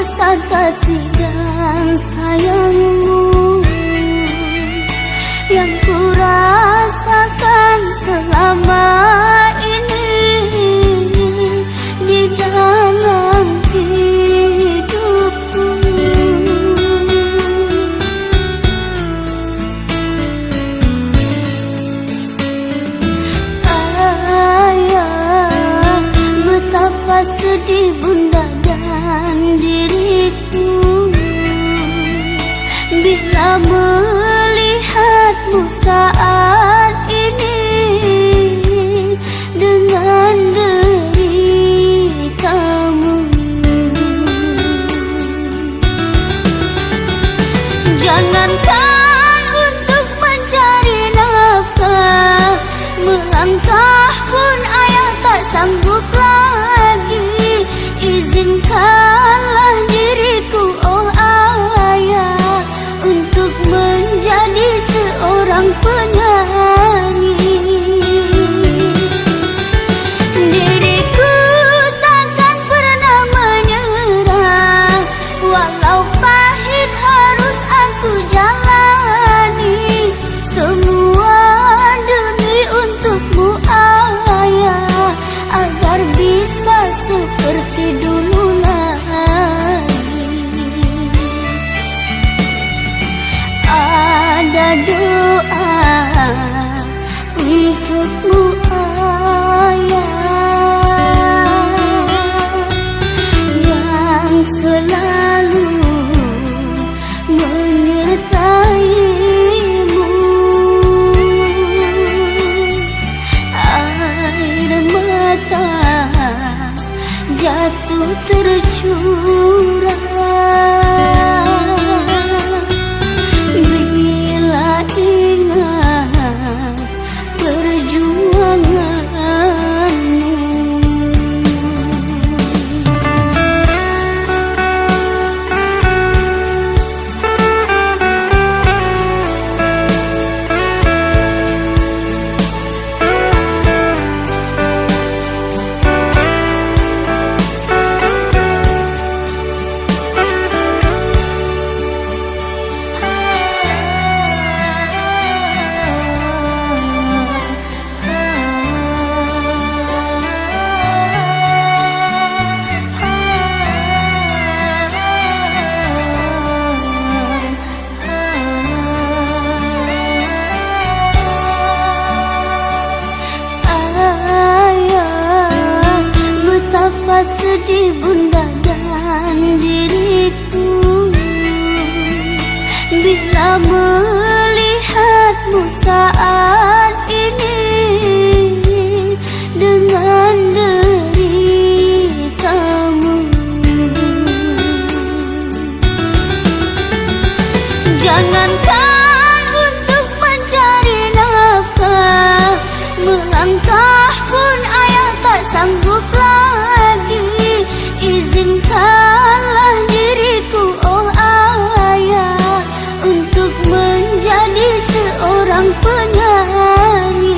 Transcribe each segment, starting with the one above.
saat kasih dan sayangmu yang ku rasakan selama ini di dalam hidupku. Ayah, betapa sedih bunda dan diriku bila melihatmu saat ini dengan deritamu. Jangankan untuk mencari nafkah, melangkah pun ayah tak sanggup lagi. Izinkanlah diriku, oh ayah, untuk menjadi seorang penyanyi. Diriku takkan pernah menyerah, walau pahit harus aku jalani. Semua demi untukmu ayah, agar bisa seperti dulu lagi. Ada doa untukmu ayah, yang selalu menyertaimu. Air mata jatuh tercurah bila ingat perjuanganmu. Betapa sedih bunda dan diriku bila melihatmu saat ini dengan deritamu. Jangankan untuk mencari nafkah, melangkah pun ayah tak sanggup lagi. Izinkanlah diriku, oh ayah, untuk menjadi seorang penyanyi.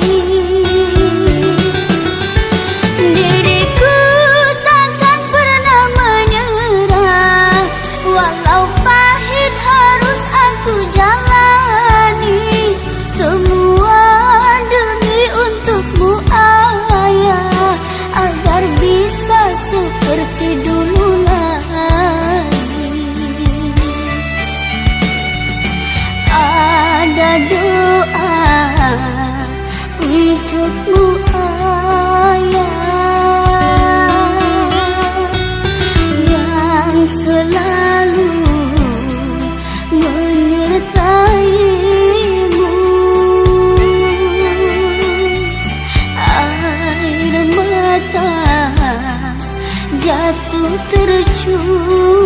Diriku takkan pernah menyerah, walau pahit harus aku jalani. Semua demi untukmu ayah, agar bisa seperti dulu lagi. Ada doa untukmu ayah, yang selalu menyertaimu. Air mata jatuh tercurah